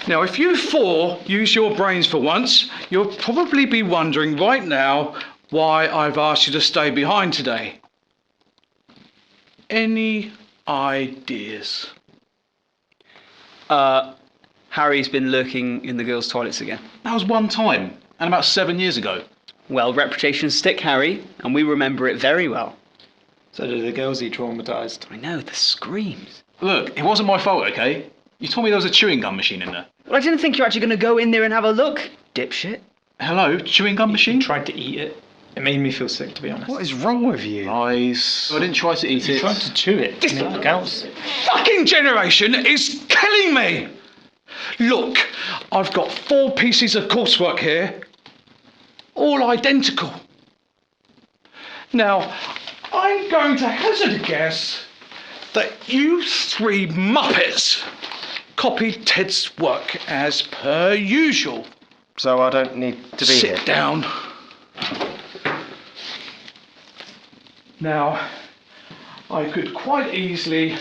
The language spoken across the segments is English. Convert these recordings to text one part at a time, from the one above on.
Now, if you four use your brains for once, you'll probably be wondering right now why I've asked you to stay behind today. Any ideas? Harry's been lurking in the girls' toilets again. That was one time, and about 7 years ago. Well, reputations stick, Harry, and we remember it very well. So did the girls eat traumatised? I know, the screams. Look, it wasn't my fault, okay? You told me there was a chewing gum machine in there. Well, I didn't think you were actually going to go in there and have a look, dipshit. Hello, chewing gum machine? He tried to eat it. It made me feel sick, to be honest. What is wrong with you? Lies. I didn't try to eat He it. tried to chew it. This Counts. fucking generation is killing me! Look, I've got 4 pieces of coursework here, all identical. Now, I'm going to hazard a guess that you 3 muppets copied Ted's work as per usual. So I don't need to be here. Sit down. Now, I could quite easily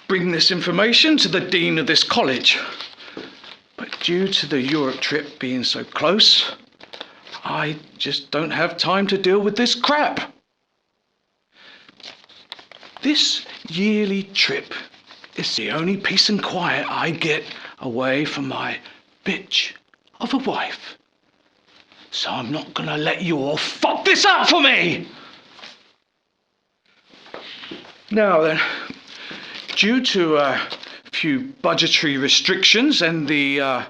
bring this information to the dean of this college, but due to the Europe trip being so close, I just don't have time to deal with this crap. This yearly trip is the only peace and quiet I get away from my bitch of a wife. So I'm not gonna let you all fuck this up for me! Now then, due to a few budgetary restrictions and the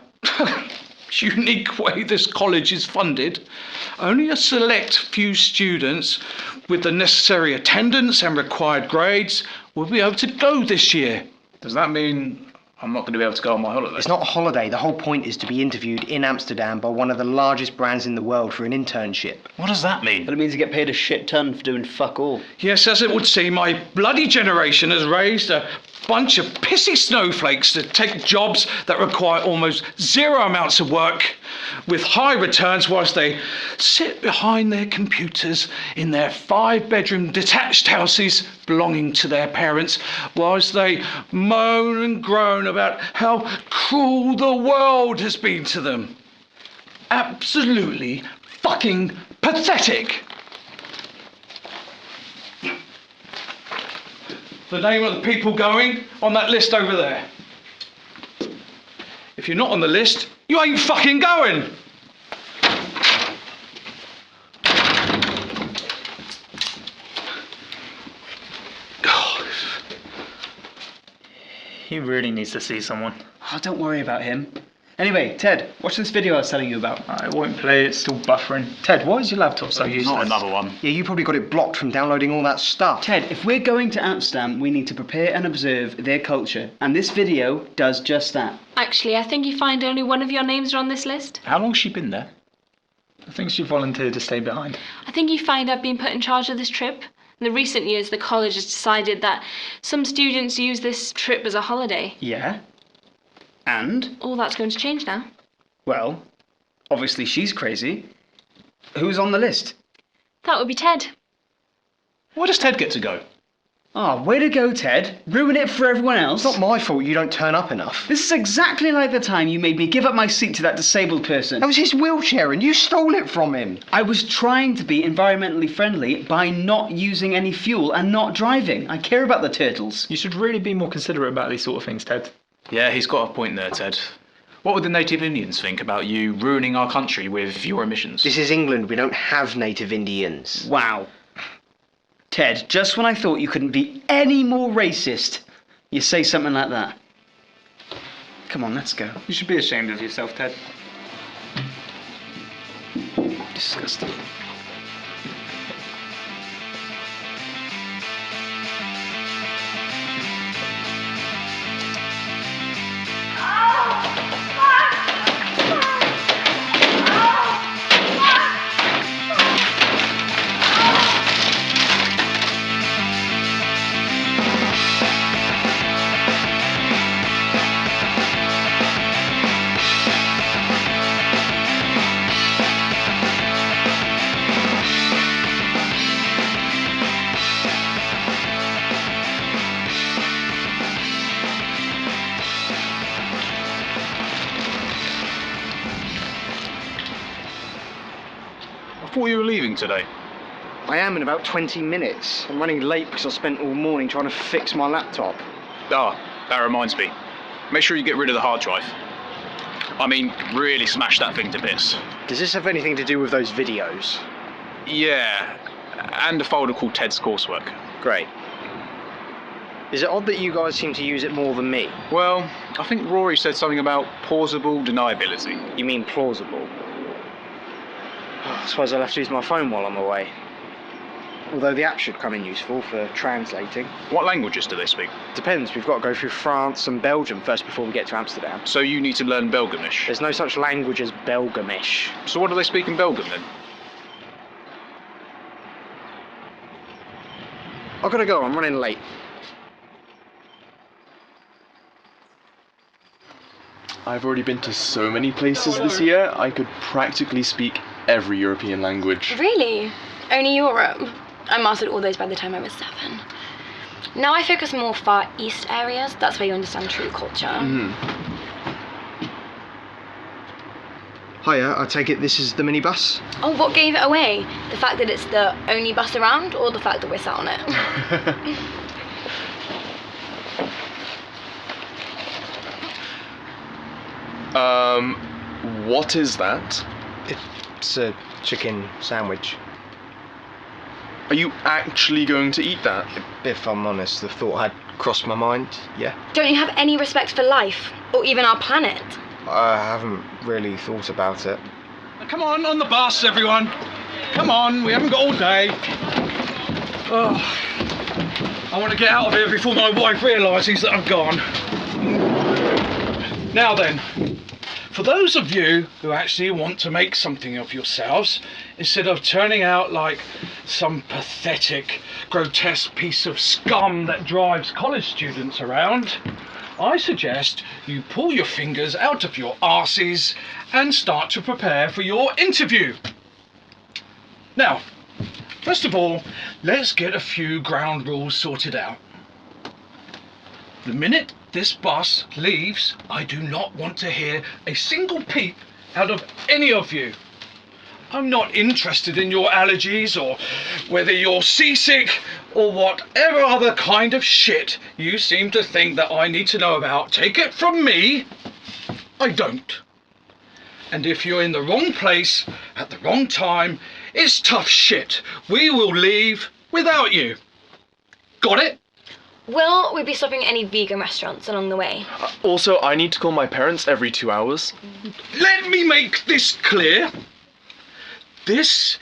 unique way this college is funded, only a select few students with the necessary attendance and required grades will be able to go this year. Does that mean I'm not going to be able to go on my holiday? It's not a holiday. The whole point is to be interviewed in Amsterdam by one of the largest brands in the world for an internship. What does that mean? But it means you get paid a shit ton for doing fuck all. Yes, as it would seem, my bloody generation has raised a bunch of pissy snowflakes to take jobs that require almost zero amounts of work with high returns whilst they sit behind their computers in their 5-bedroom detached houses belonging to their parents whilst they moan and groan about how cruel the world has been to them. Absolutely fucking pathetic. The name of the people going on that list over there. If you're not on the list, you ain't fucking going. He really needs to see someone. Oh, don't worry about him. Anyway, Ted, watch this video I was telling you about. I won't play, it's still buffering. Ted, why is your laptop so useless? Not another one. Yeah, you probably got it blocked from downloading all that stuff. Ted, if we're going to Amsterdam, we need to prepare and observe their culture. And this video does just that. Actually, I think you find only one of your names are on this list. How long's she been there? I think she volunteered to stay behind. I think you find I've been put in charge of this trip. In the recent years, the college has decided that some students use this trip as a holiday. Yeah? And? All that's going to change now. Well, obviously she's crazy. Who's on the list? That would be Ted. Why does Ted get to go? Oh, way to go, Ted. Ruin it for everyone else. It's not my fault you don't turn up enough. This is exactly like the time you made me give up my seat to that disabled person. That was his wheelchair and you stole it from him. I was trying to be environmentally friendly by not using any fuel and not driving. I care about the turtles. You should really be more considerate about these sort of things, Ted. Yeah, he's got a point there, Ted. What would the native Indians think about you ruining our country with your emissions? This is England. We don't have native Indians. Wow. Ted, just when I thought you couldn't be any more racist, you say something like that. Come on, let's go. You should be ashamed of yourself, Ted. Disgusting. thought you were leaving today. I am in about 20 minutes. I'm running late because I spent all morning trying to fix my laptop. Ah, that reminds me. Make sure you get rid of the hard drive. I mean, really smash that thing to bits. Does this have anything to do with those videos? Yeah, and a folder called Ted's Coursework. Great. Is it odd that you guys seem to use it more than me? Well, I think Rory said something about plausible deniability. You mean plausible? I suppose I'll have to use my phone while I'm away. Although the app should come in useful for translating. What languages do they speak? Depends, we've got to go through France and Belgium first before we get to Amsterdam. So you need to learn Belgamish. There's no such language as Belgamish. So what do they speak in Belgium then? I've got to go, I'm running late. I've already been to so many places this year, I could practically speak every European language. Really? Only Europe? I mastered all those by the time I was 7. Now I focus more Far East areas. That's where you understand true culture. Hiya, I take it this is the minibus? Oh, what gave it away? The fact that it's the only bus around, or the fact that we're sat on it? What is that? It's a chicken sandwich. Are you actually going to eat that? If I'm honest, the thought had crossed my mind, yeah. Don't you have any respect for life, or even our planet? I haven't really thought about it. Come on the bus, everyone. Come on, we haven't got all day. Oh, I want to get out of here before my wife realises that I've gone. Now then, for those of you who actually want to make something of yourselves, instead of turning out like some pathetic, grotesque piece of scum that drives college students around, I suggest you pull your fingers out of your arses and start to prepare for your interview. Now, first of all, let's get a few ground rules sorted out. The minute this bus leaves, I do not want to hear a single peep out of any of you. I'm not interested in your allergies or whether you're seasick or whatever other kind of shit you seem to think that I need to know about. Take it from me, I don't. And if you're in the wrong place at the wrong time, it's tough shit. We will leave without you. Got it? Will we be stopping at any vegan restaurants along the way? Also, I need to call my parents every 2 hours. Let me make this clear. This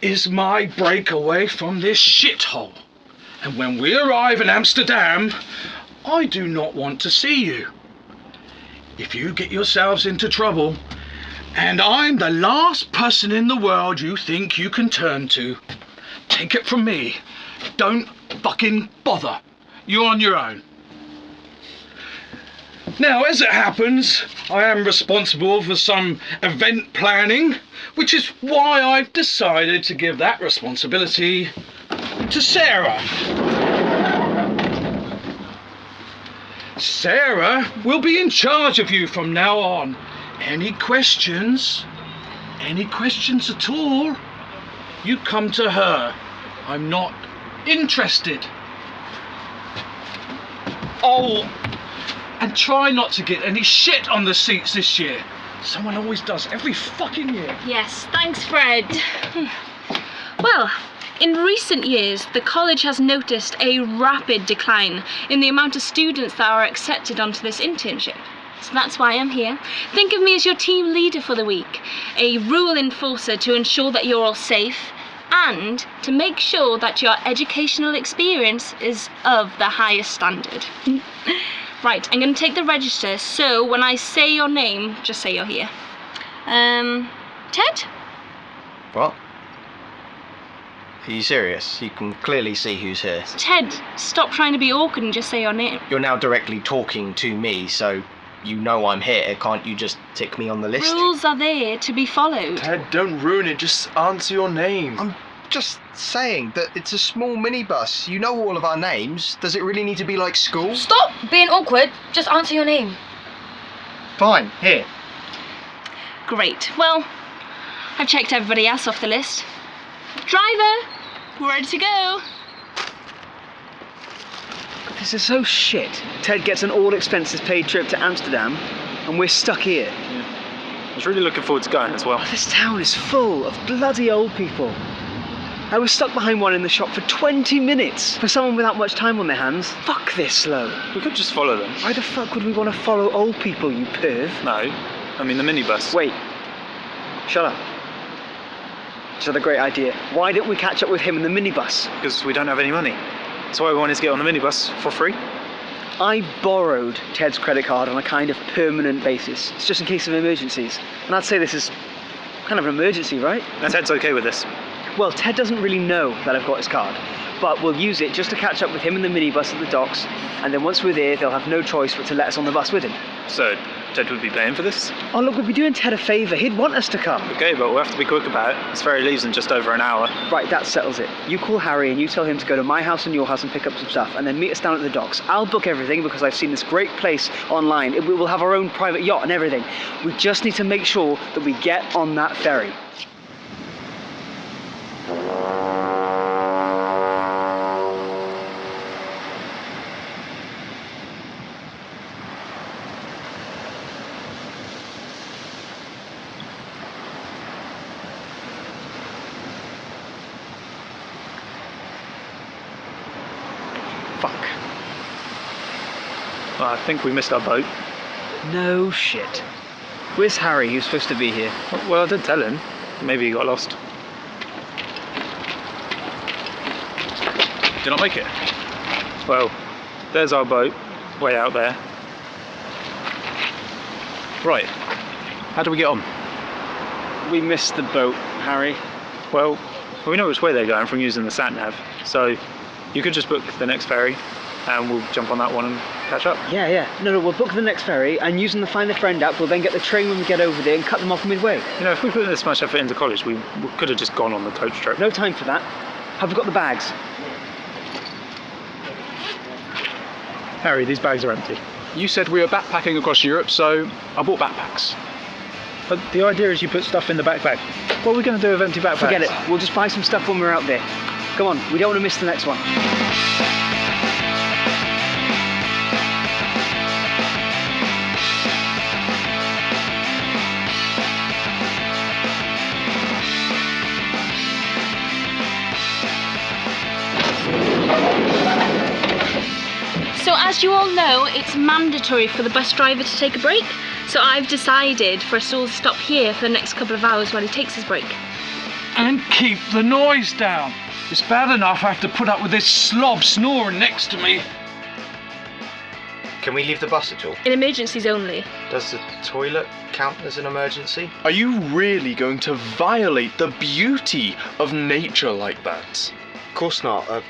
is my breakaway from this shithole. And when we arrive in Amsterdam, I do not want to see you. If you get yourselves into trouble, and I'm the last person in the world you think you can turn to, take it from me, don't fucking bother. You're on your own. Now, as it happens, I am responsible for some event planning, which is why I've decided to give that responsibility to Sarah. Sarah will be in charge of you from now on. Any questions at all, you come to her. I'm not interested. Oh, and try not to get any shit on the seats this year. Someone always does, every fucking year. Yes, thanks, Fred. Well, in recent years, the college has noticed a rapid decline in the amount of students that are accepted onto this internship. So that's why I'm here. Think of me as your team leader for the week, a rule enforcer to ensure that you're all safe, and to make sure that your educational experience is of the highest standard. Right, I'm going to take the register, so when I say your name, just say you're here. Ted? What? Are you serious? You can clearly see who's here. Ted, stop trying to be awkward and just say your name. You're now directly talking to me, so you know I'm here. Can't you just tick me on the list? Rules are there to be followed. Ted, don't ruin it, just answer your name. I'm just saying that it's a small minibus. You know all of our names. Does it really need to be like school? Stop being awkward. Just answer your name. Fine, here. Great. Well, I've checked everybody else off the list. Driver, we're ready to go. This is so shit. Ted gets an all-expenses paid trip to Amsterdam, and we're stuck here. I was really looking forward to going as well. This town is full of bloody old people. I was stuck behind one in the shop for 20 minutes for someone without much time on their hands. Fuck this slow. We could just follow them. Why the fuck would we want to follow old people, you perv? No, I mean the minibus. Wait. Shut up. Just had a great idea. Why didn't we catch up with him in the minibus? Because we don't have any money. That's why we wanted to get on the minibus for free. I borrowed Ted's credit card on a kind of permanent basis. It's just in case of emergencies. And I'd say this is kind of an emergency, right? And Ted's okay with this. Well, Ted doesn't really know that I've got his card, but we'll use it just to catch up with him in the minibus at the docks, and then once we're there, they'll have no choice but to let us on the bus with him. So, Ted would be paying for this? Oh look, we'd be doing Ted a favour. He'd want us to come. Okay, but we'll have to be quick about it. This ferry leaves in just over an hour. Right, that settles it. You call Harry and you tell him to go to my house and your house and pick up some stuff, and then meet us down at the docks. I'll book everything because I've seen this great place online. We will have our own private yacht and everything. We just need to make sure that we get on that ferry. Fuck. Well, I think we missed our boat. No shit. Where's Harry? He was supposed to be here. Well, I did tell him. Maybe he got lost. Did I make it? Well, there's our boat, way out there. Right. How do we get on? We missed the boat, Harry. Well, we know which way they're going from using the sat-nav, so you could just book the next ferry and we'll jump on that one and catch up. Yeah. No, we'll book the next ferry, and using the Find a Friend app, we'll then get the train when we get over there and cut them off midway. You know, if we put this much effort into college, we could have just gone on the coach trip. No time for that. Have we got the bags? Harry, these bags are empty. You said we were backpacking across Europe, so I bought backpacks. But the idea is you put stuff in the backpack. What are we going to do with empty backpacks? Forget it. We'll just buy some stuff when we're out there. Come on, we don't want to miss the next one. So as you all know, it's mandatory for the bus driver to take a break. So I've decided for us all to stop here for the next couple of hours while he takes his break. And keep the noise down. It's bad enough I have to put up with this slob snoring next to me. Can we leave the bus at all? In emergencies only. Does the toilet count as an emergency? Are you really going to violate the beauty of nature like that? Of course not.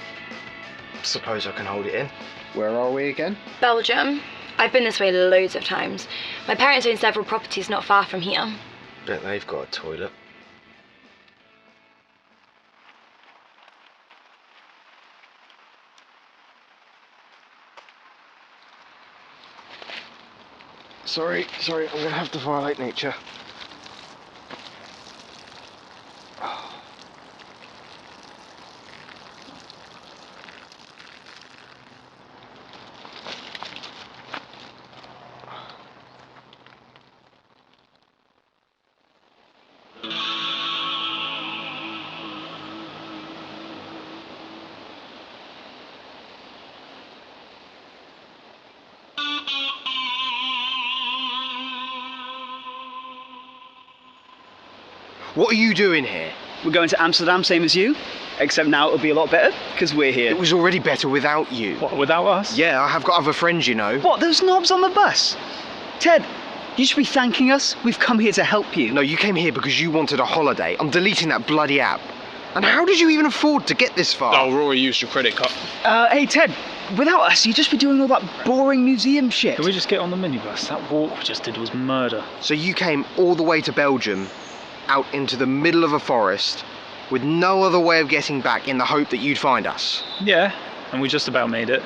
Suppose I can hold it in. Where are we again? Belgium. I've been this way loads of times. My parents own several properties not far from here. Bet they've got a toilet. Sorry, I'm gonna have to violate nature. What are you doing here? We're going to Amsterdam, same as you, except now it'll be a lot better, because we're here. It was already better without you. What, without us? Yeah, I have got other friends, you know. What, those knobs on the bus? Ted, you should be thanking us. We've come here to help you. No, you came here because you wanted a holiday. I'm deleting that bloody app. And how did you even afford to get this far? Oh, Rory used your credit card. Hey Ted, without us, you'd just be doing all that boring museum shit. Can we just get on the minibus? That walk we just did was murder. So you came all the way to Belgium, out into the middle of a forest, with no other way of getting back in the hope that you'd find us? Yeah, and we just about made it.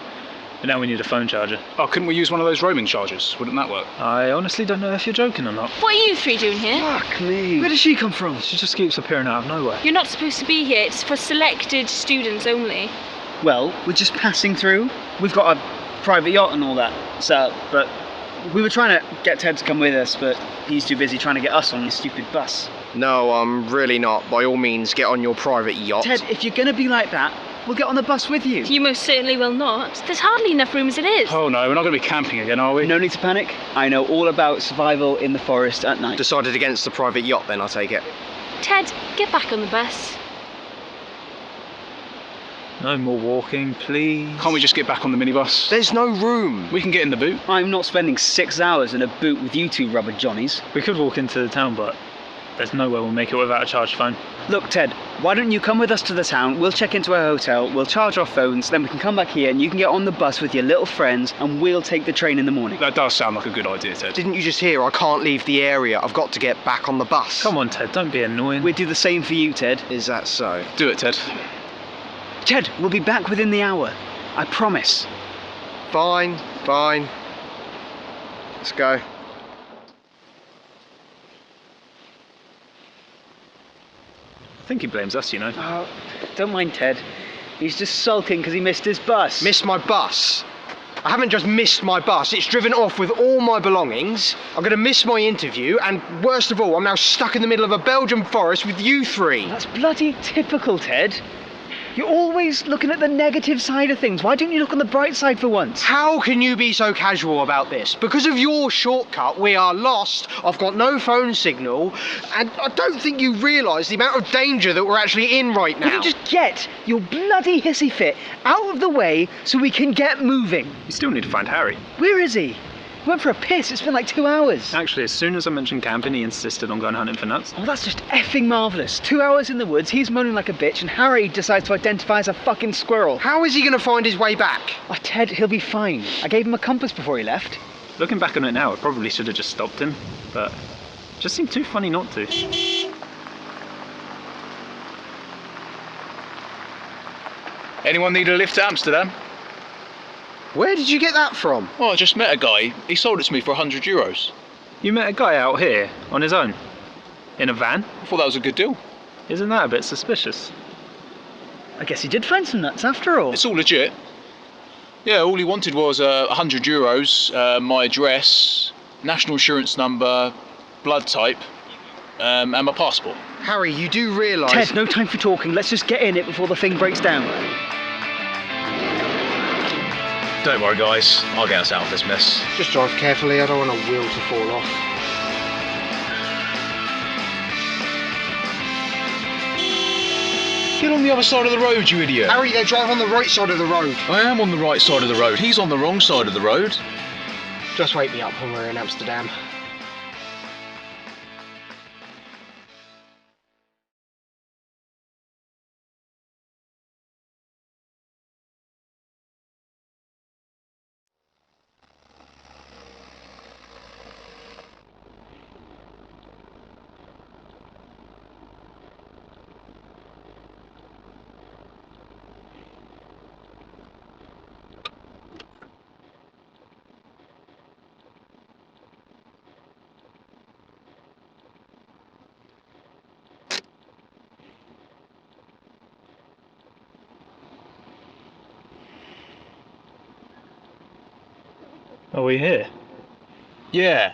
But now we need a phone charger. Oh, couldn't we use one of those roaming chargers? Wouldn't that work? I honestly don't know if you're joking or not. What are you three doing here? Fuck me. Where does she come from? She just keeps appearing out of nowhere. You're not supposed to be here. It's for selected students only. Well, we're just passing through. We've got a private yacht and all that set up, but we were trying to get Ted to come with us, but he's too busy trying to get us on his stupid bus. No, I'm really not. By all means, get on your private yacht. Ted, if you're going to be like that, we'll get on the bus with you. You most certainly will not. There's hardly enough room as it is. Oh no, we're not going to be camping again, are we? No need to panic. I know all about survival in the forest at night. Decided against the private yacht then, I take it. Ted, get back on the bus. No more walking, please. Can't we just get back on the minibus? There's no room. We can get in the boot. I'm not spending 6 hours in a boot with you two rubber johnnies. We could walk into the town, but there's no way we'll make it without a charged phone. Look, Ted, why don't you come with us to the town? We'll check into a hotel, we'll charge our phones, then we can come back here and you can get on the bus with your little friends and we'll take the train in the morning. That does sound like a good idea, Ted. Didn't you just hear I can't leave the area? I've got to get back on the bus. Come on, Ted, don't be annoying. We'd do the same for you, Ted. Is that so? Do it, Ted. Ted, we'll be back within the hour. I promise. Fine. Let's go. I think he blames us, you know. Oh, don't mind Ted. He's just sulking because he missed his bus. Missed my bus? I haven't just missed my bus, it's driven off with all my belongings. I'm going to miss my interview, and worst of all, I'm now stuck in the middle of a Belgian forest with you three. That's bloody typical, Ted. You're always looking at the negative side of things. Why don't you look on the bright side for once? How can you be so casual about this? Because of your shortcut, we are lost. I've got no phone signal, and I don't think you realise the amount of danger that we're actually in right now. Will you just get your bloody hissy fit out of the way so we can get moving? You still need to find Harry. Where is he? He went for a piss. It's been like 2 hours. Actually, as soon as I mentioned camping, he insisted on going hunting for nuts. Oh, that's just effing marvellous. 2 hours in the woods, he's moaning like a bitch, and Harry decides to identify as a fucking squirrel. How is he going to find his way back? Oh, Ted, he'll be fine. I gave him a compass before he left. Looking back on it now, I probably should have just stopped him, but it just seemed too funny not to. Anyone need a lift to Amsterdam? Where did you get that from? Oh, I just met a guy. He sold it to me for €100. You met a guy out here, on his own? In a van? I thought that was a good deal. Isn't that a bit suspicious? I guess he did find some nuts after all. It's all legit. Yeah, all he wanted was €100, my address, national insurance number, blood type, and my passport. Harry, you do realise... Ted, no time for talking. Let's just get in it before the thing breaks down. Don't worry, guys. I'll get us out of this mess. Just drive carefully, I don't want a wheel to fall off. Get on the other side of the road, you idiot. Harry, they drive on the right side of the road. I am on the right side of the road. He's on the wrong side of the road. Just wake me up when we're in Amsterdam. Are we here? Yeah.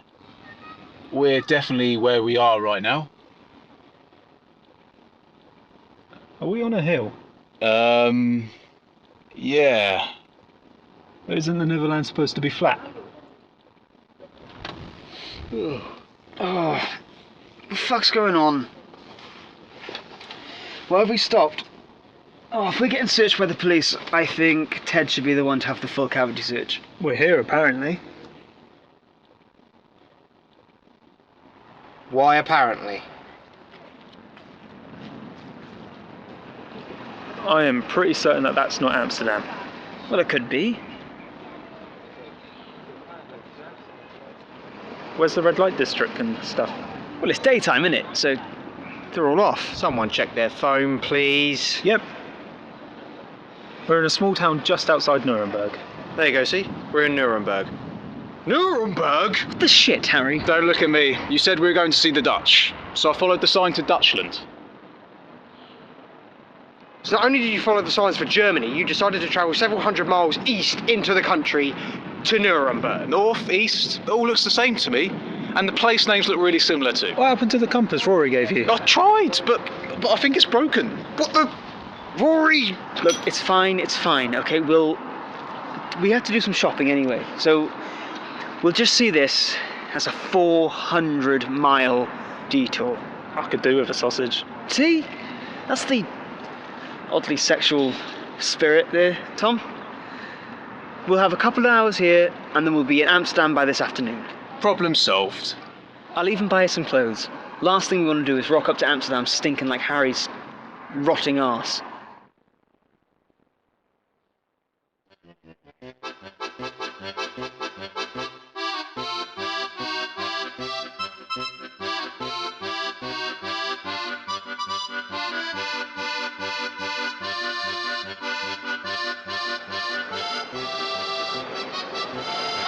We're definitely where we are right now. Are we on a hill? Yeah. Isn't the Netherlands supposed to be flat? Oh, what the fuck's going on? Why have we stopped? Oh, if we're getting searched by the police, I think Ted should be the one to have the full cavity search. We're here, apparently. Why apparently? I am pretty certain that that's not Amsterdam. Well, it could be. Where's the red light district and stuff? Well, it's daytime, innit? So they're all off. Someone check their phone, please. Yep. We're in a small town just outside Nuremberg. There you go, see? We're in Nuremberg. Nuremberg? What the shit, Harry? Don't look at me. You said we were going to see the Dutch, so I followed the sign to Dutchland. So not only did you follow the signs for Germany, you decided to travel several hundred miles east into the country to Nuremberg. North, east, it all looks the same to me. And the place names look really similar too. What happened to the compass Rory gave you? I tried, but I think it's broken. What the? Rory! Look, it's fine, okay? We have to do some shopping anyway, so we'll just see this as a 400-mile detour. I could do with a sausage. See? That's the oddly sexual spirit there, Tom. We'll have a couple of hours here, and then we'll be in Amsterdam by this afternoon. Problem solved. I'll even buy you some clothes. Last thing we want to do is rock up to Amsterdam stinking like Harry's rotting arse.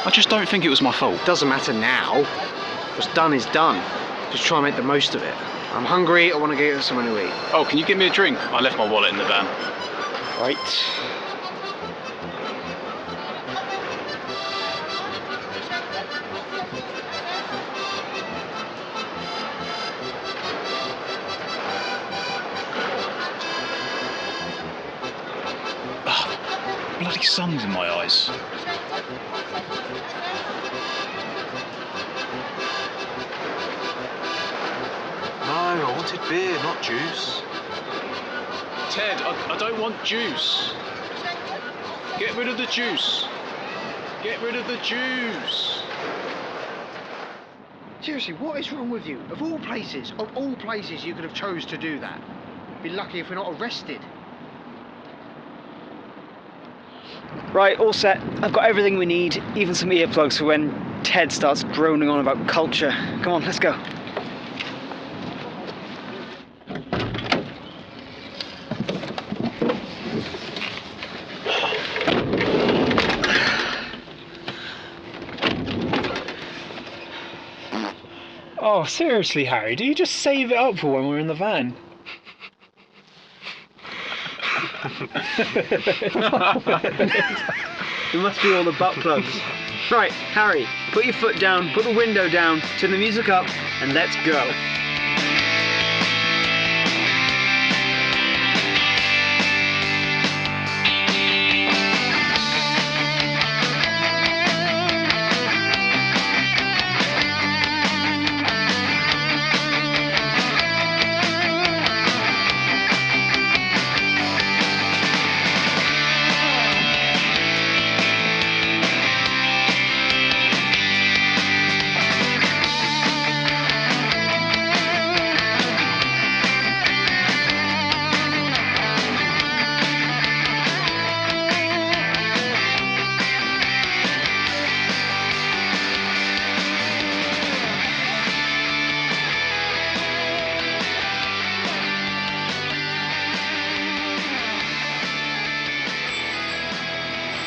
I just don't think it was my fault. Doesn't matter now. What's done is done. Just try and make the most of it. I'm hungry, I want to get somewhere to eat. Oh, can you give me a drink? I left my wallet in the van. Right. Bloody sun's in my eyes. No, I wanted beer, not juice. Ted, I don't want juice. Get rid of the juice. Get rid of the juice. Seriously, what is wrong with you? Of all places, you could have chose to do that. Be lucky if we're not arrested. Right, all set. I've got everything we need, even some earplugs for when Ted starts droning on about culture. Come on, let's go. Oh, seriously, Harry, do you just save it up for when we're in the van? It must be all the butt plugs. Right, Harry, put your foot down, put the window down, turn the music up, and let's go.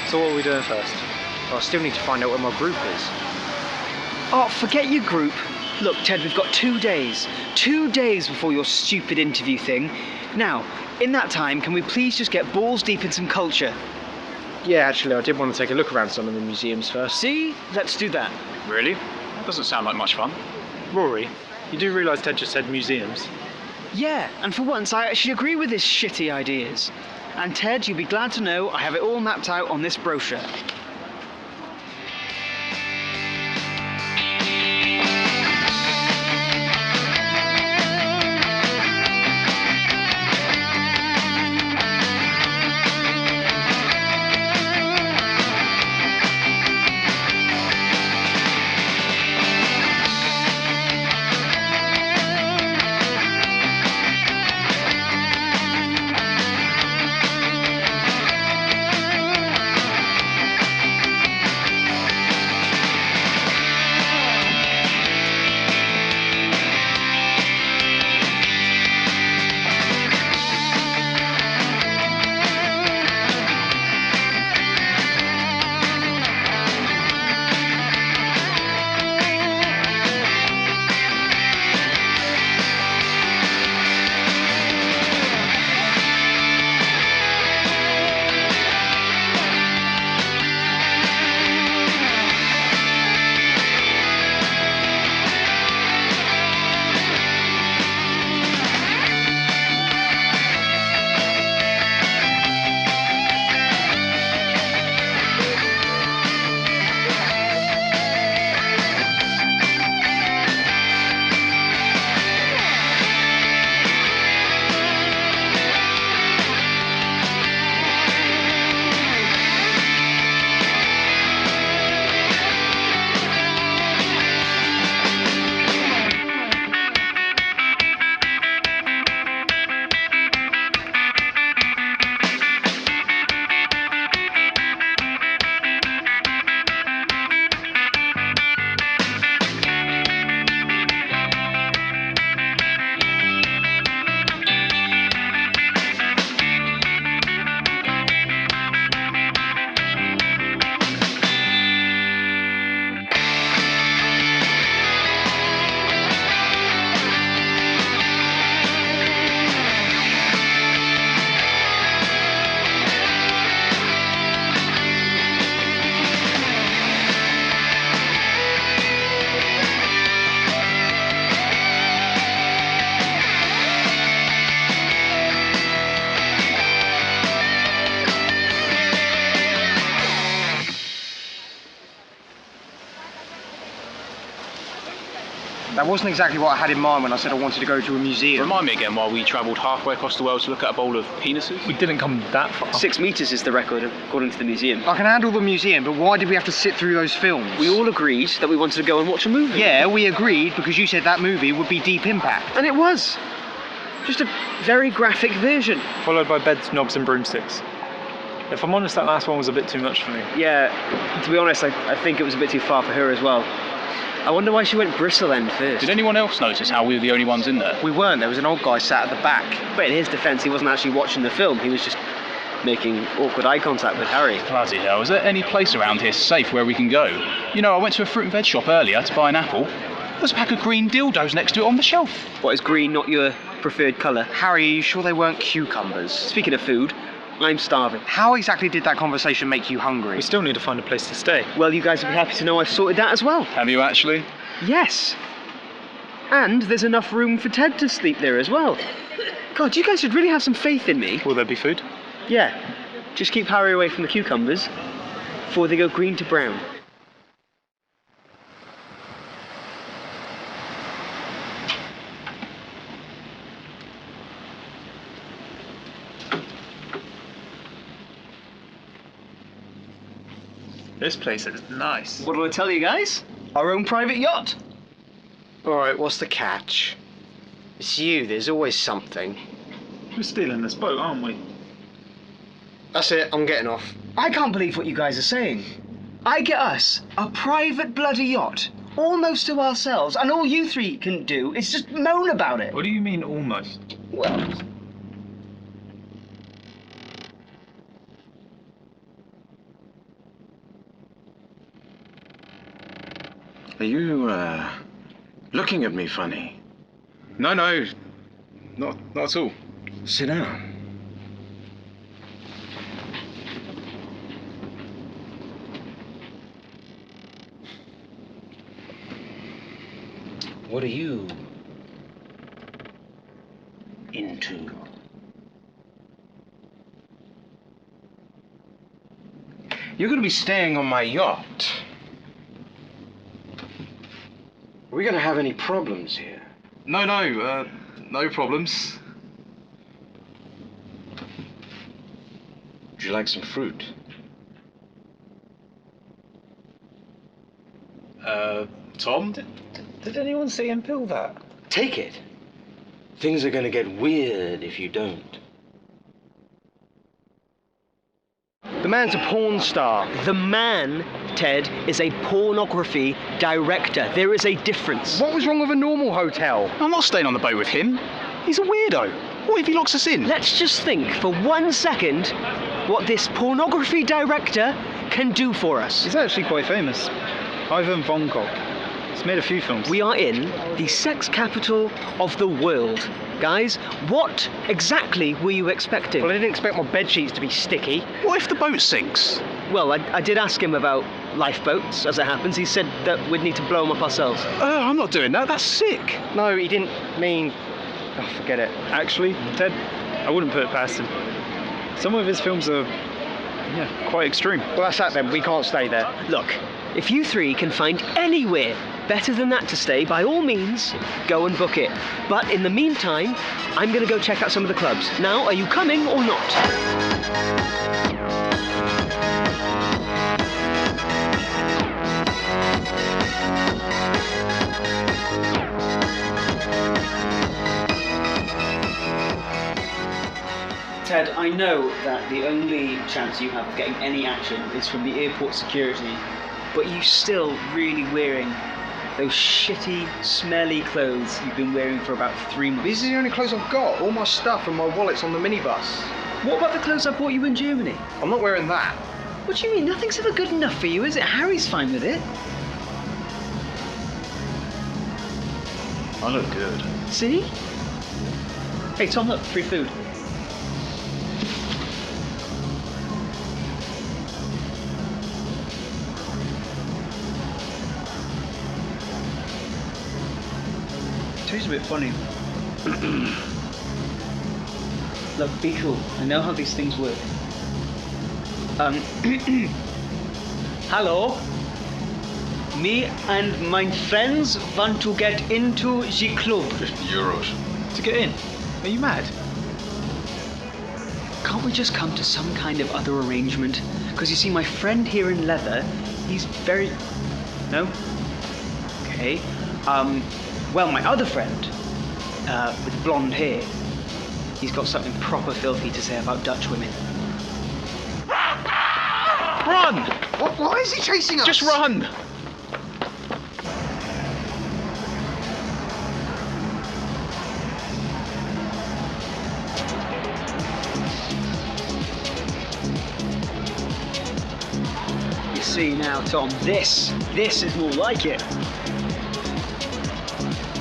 So what are we doing first? Well, I still need to find out where my group is. Oh, forget your group. Look, Ted, we've got 2 days. 2 days before your stupid interview thing. Now, in that time, can we please just get balls deep in some culture? Yeah, actually, I did want to take a look around some of the museums first. See? Let's do that. Really? That doesn't sound like much fun. Rory, you do realise Ted just said museums? Yeah, and for once, I actually agree with his shitty ideas. And Ted, you'll be glad to know I have it all mapped out on this brochure. That wasn't exactly what I had in mind when I said I wanted to go to a museum. Remind me again why we travelled halfway across the world to look at a bowl of penises? We didn't come that far. 6 meters is the record according to the museum. I can handle the museum, but why did we have to sit through those films? We all agreed that we wanted to go and watch a movie. Yeah, we agreed because you said that movie would be Deep Impact. And it was. Just a very graphic version. Followed by beds, knobs and broomsticks. If I'm honest, that last one was a bit too much for me. Yeah, to be honest, I think it was a bit too far for her as well. I wonder why she went Bristle End first. Did anyone else notice how we were the only ones in there? We weren't, there was an old guy sat at the back. But in his defence, he wasn't actually watching the film, he was just making awkward eye contact with Harry. Bloody hell, is there any place around here safe where we can go? You know, I went to a fruit and veg shop earlier to buy an apple. There's a pack of green dildos next to it on the shelf. What, is green not your preferred colour? Harry, are you sure they weren't cucumbers? Speaking of food, I'm starving. How exactly did that conversation make you hungry? We still need to find a place to stay. Well, you guys will be happy to know I've sorted that as well. Have you actually? Yes. And there's enough room for Ted to sleep there as well. God, you guys should really have some faith in me. Will there be food? Yeah. Just keep Harry away from the cucumbers before they go green to brown. This place is nice. What do I tell you guys? Our own private yacht. Alright, what's the catch? It's you, there's always something. We're stealing this boat, aren't we? That's it, I'm getting off. I can't believe what you guys are saying. I get us a private bloody yacht, almost to ourselves, and all you three can do is just moan about it. What do you mean almost? Well, Are you, looking at me funny? No, not at all. Sit down. What are you into? You're going to be staying on my yacht. Are we going to have any problems here? No problems. Would you like some fruit? Tom? Did anyone see him peel that? Take it. Things are going to get weird if you don't. The man's a porn star. the man, Ted, is a pornography director. There is a difference. What was wrong with a normal hotel? I'm not staying on the boat with him. He's a weirdo. What if he locks us in? Let's just think for 1 second what this pornography director can do for us. He's actually quite famous. Ivan von Gogh. He's made a few films. We are in the sex capital of the world. Guys, what exactly were you expecting? Well, I didn't expect my bed sheets to be sticky. What if the boat sinks? Well, I did ask him about lifeboats, as it happens. He said that we'd need to blow them up ourselves. I'm not doing that. That's sick. No, he didn't mean... Oh, forget it. Actually, Ted, I wouldn't put it past him. Some of his films are, quite extreme. Well, that's that then. We can't stay there. Look, if you three can find anywhere better than that to stay, by all means, go and book it. But in the meantime, I'm going to go check out some of the clubs. Now, are you coming or not? Ted, I know that the only chance you have of getting any action is from the airport security, but you're still really wearing those shitty, smelly clothes you've been wearing for about 3 months. These are the only clothes I've got. All my stuff and my wallet's on the minibus. What about the clothes I bought you in Germany? I'm not wearing that. What do you mean? Nothing's ever good enough for you, is it? Harry's fine with it. I look good. See? Hey, Tom, look, free food. Two's a bit funny. Look, be cool. I know how these things work. Hello? Me and my friends want to get into the club. 50 euros. To get in? Are you mad? Can't we just come to some kind of other arrangement? Because you see, my friend here in leather, he's very... No? Okay. Well, my other friend, with blonde hair, he's got something proper filthy to say about Dutch women. Run! Why is he chasing us? Just run! You see now, Tom, this is more like it.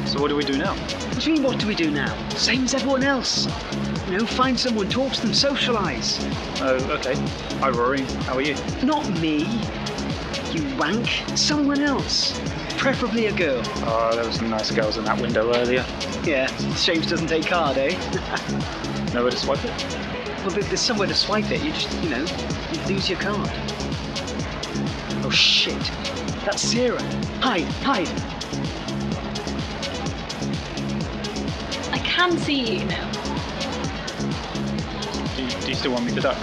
So what do we do now? What do you mean, what do we do now? Same as everyone else. You know, find someone, talk to them, socialise. Oh, okay. Hi, Rory. How are you? Not me, you wank. Someone else. Preferably a girl. Oh, there were some nice girls in that window earlier. Yeah, shame she doesn't take card, eh? Nowhere to swipe it? Well, there's somewhere to swipe it. You just, you lose your card. Oh, shit. That's Sarah. Hide. I can see you now. Do you still want me to duck?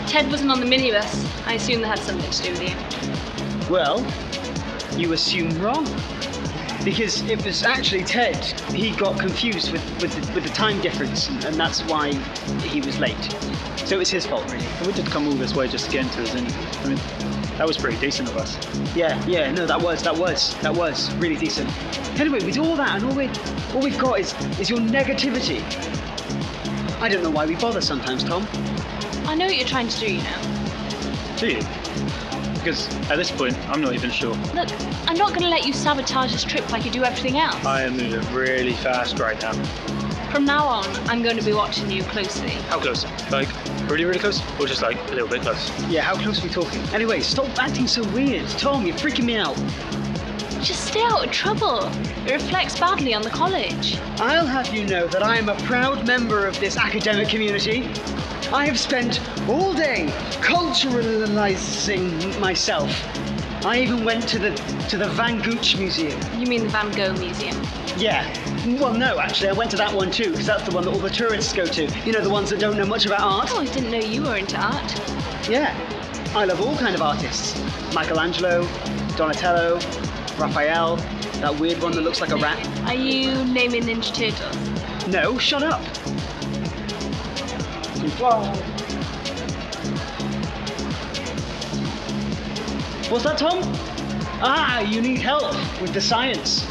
Ted wasn't on the minibus. I assume that had something to do with you. Well, you assume wrong. Because it was actually Ted. He got confused with the time difference, and that's why he was late. So it was his fault, really. We did come all this way just to get into this, and I mean, that was pretty decent of us. Yeah, no, that was really decent. Anyway, with all that, and all we've got is your negativity. I don't know why we bother sometimes, Tom. I know what you're trying to do, you know. Do you? Because at this point, I'm not even sure. Look, I'm not going to let you sabotage this trip like you do everything else. I am moving really fast right now. From now on, I'm going to be watching you closely. How close? Like, really, really close? Or just like a little bit close? Yeah, how close are we talking? Anyway, stop acting so weird. Tom, you're freaking me out. Just stay out of trouble. It reflects badly on the college. I'll have you know that I am a proud member of this academic community. I have spent all day culturalizing myself. I even went to the Van Gogh Museum. You mean the Van Gogh Museum? Yeah. Well, no, actually, I went to that one too, because that's the one that all the tourists go to. You know, the ones that don't know much about art. Oh, I didn't know you were into art. Yeah. I love all kind of artists. Michelangelo, Donatello, Raphael, that weird one that looks like a rat. Are you naming Ninja Turtles? No, shut up. What's that, Tom? Ah, you need help with the science.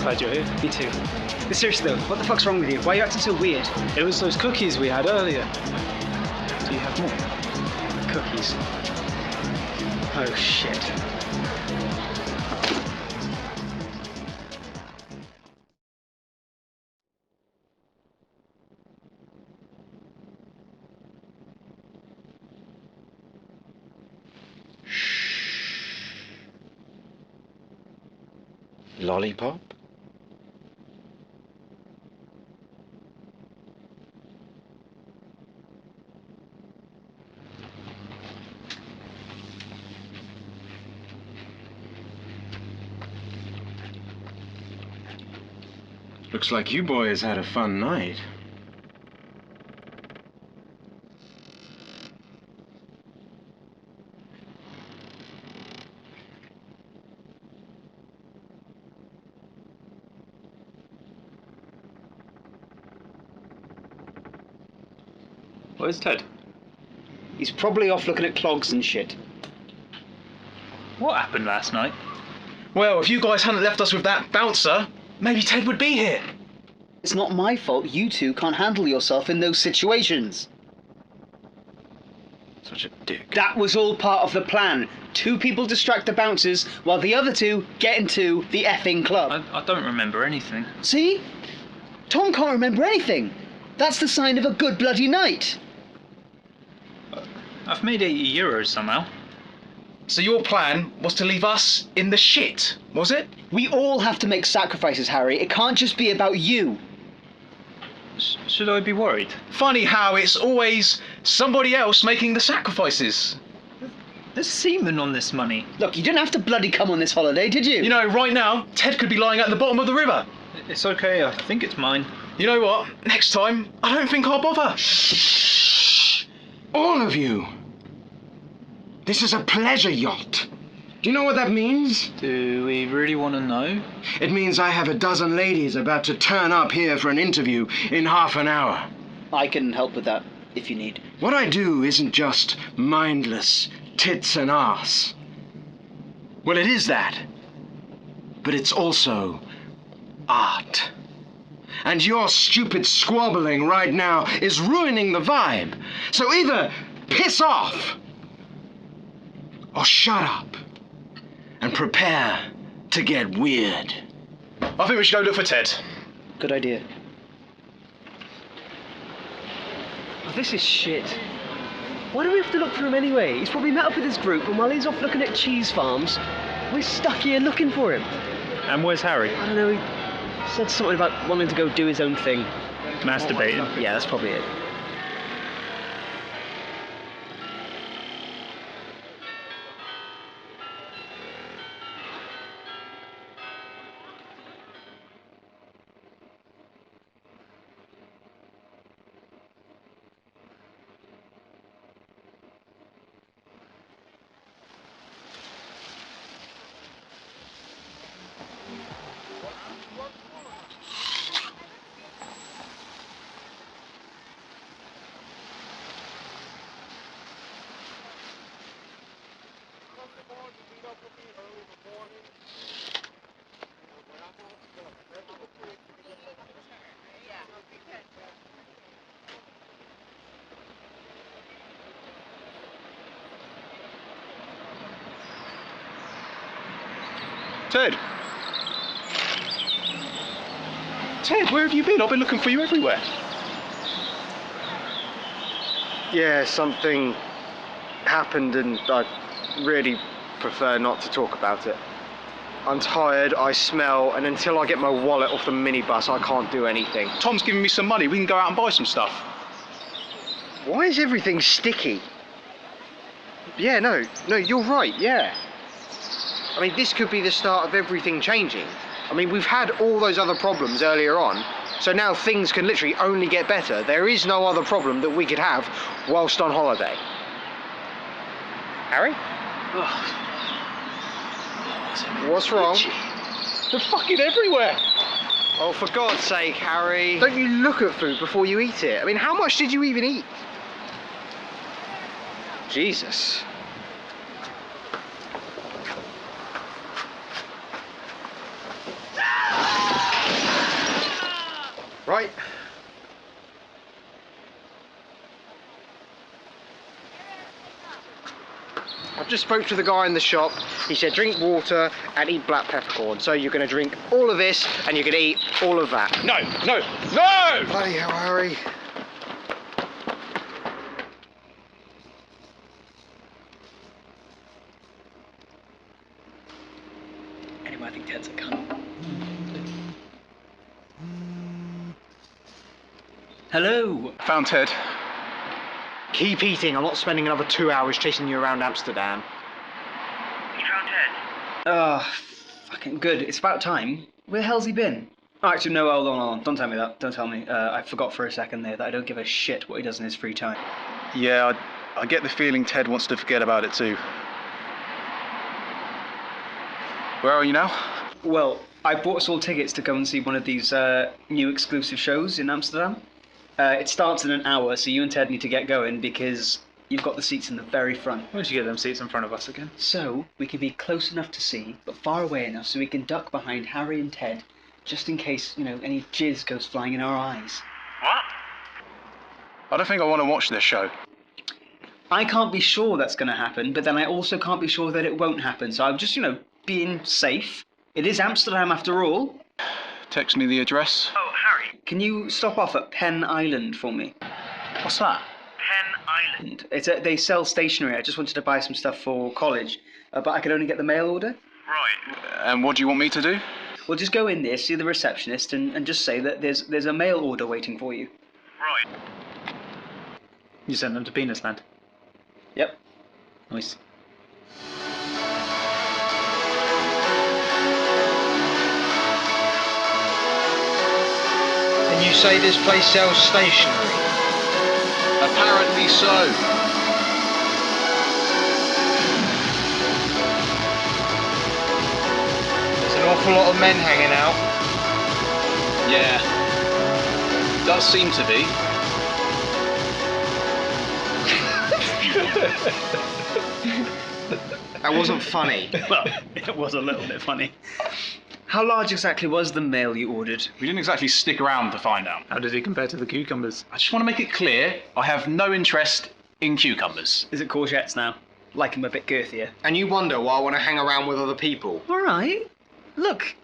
glad you're here. Me too. But seriously though, what the fuck's wrong with you? Why are you acting so weird? It was those cookies we had earlier. Do you have more? Cookies. Oh shit. Lollipop? Looks like you boys had a fun night. Where's Ted? He's probably off looking at clogs and shit. What happened last night? Well, if you guys hadn't left us with that bouncer, maybe Ted would be here. It's not my fault you two can't handle yourself in those situations. Such a dick. That was all part of the plan. 2 people distract the bouncers while the other 2 get into the effing club. I don't remember anything. See? Tom can't remember anything. That's the sign of a good bloody night. I've made €80 somehow. So your plan was to leave us in the shit, was it? We all have to make sacrifices, Harry. It can't just be about you. Should I be worried? Funny how it's always somebody else making the sacrifices. There's semen on this money. Look, you didn't have to bloody come on this holiday, did you? You know, right now, Ted could be lying at the bottom of the river. It's okay, I think it's mine. You know what? Next time, I don't think I'll bother. Shh! All of you! This is a pleasure yacht. Do you know what that means? Do we really want to know? It means I have a dozen ladies about to turn up here for an interview in half an hour. I can help with that, if you need. What I do isn't just mindless tits and arse. Well, it is that. But it's also art. And your stupid squabbling right now is ruining the vibe. So either piss off or shut up and prepare to get weird. I think we should go look for Ted. Good idea. Oh, this is shit. Why do we have to look for him anyway? He's probably met up with his group, and while he's off looking at cheese farms, we're stuck here looking for him. And where's Harry? I don't know, he said something about wanting to go do his own thing. Masturbating. Yeah, that's probably it. Ted! Ted, where have you been? I've been looking for you everywhere. Yeah, something happened and I really prefer not to talk about it. I'm tired, I smell, and until I get my wallet off the minibus, I can't do anything. Tom's giving me some money. We can go out and buy some stuff. Why is everything sticky? Yeah, no, you're right, yeah. I mean, this could be the start of everything changing. I mean, we've had all those other problems earlier on, so now things can literally only get better. There is no other problem that we could have whilst on holiday. Harry? What's wrong? They're fucking everywhere. Oh, for God's sake, Harry. Don't you look at food before you eat it? I mean, how much did you even eat? Jesus. Right. I've just spoke to the guy in the shop. He said drink water and eat black peppercorn. So you're going to drink all of this and you're going to eat all of that. No, no, no! Bloody hell, Harry. Anyway, I think Ted's a cunt. Hello. Found Ted. Keep eating. I'm not spending another 2 hours chasing you around Amsterdam. Oh, fucking good. It's about time. Where the hell's he been? Oh, actually, no, hold on. Don't tell me that. Don't tell me. I forgot for a second there that I don't give a shit what he does in his free time. Yeah, I get the feeling Ted wants to forget about it too. Where are you now? Well, I bought us all tickets to go and see one of these new exclusive shows in Amsterdam. It starts in an hour, so you and Ted need to get going because you've got the seats in the very front. Why don't you get them seats in front of us again? So we can be close enough to see, but far away enough so we can duck behind Harry and Ted, just in case, you know, any jizz goes flying in our eyes. What? I don't think I want to watch this show. I can't be sure that's going to happen, but then I also can't be sure that it won't happen. So I'm just, you know, being safe. It is Amsterdam after all. Text me the address. Oh, Harry. Can you stop off at Pen Island for me? What's that? Island. They sell stationery. I just wanted to buy some stuff for college, but I could only get the mail order. Right. And what do you want me to do? Well, just go in there, see the receptionist, and just say that there's a mail order waiting for you. Right. You sent them to Penisland? Yep. Nice. And you say this place sells stationery? Apparently so. There's an awful lot of men hanging out. Yeah. Does seem to be. That wasn't funny. Well, it was a little bit funny. How large exactly was the mail you ordered? We didn't exactly stick around to find out. How did he compare to the cucumbers? I just want to make it clear, I have no interest in cucumbers. Is it courgettes now? Like him a bit girthier. And you wonder why I want to hang around with other people. All right. Look,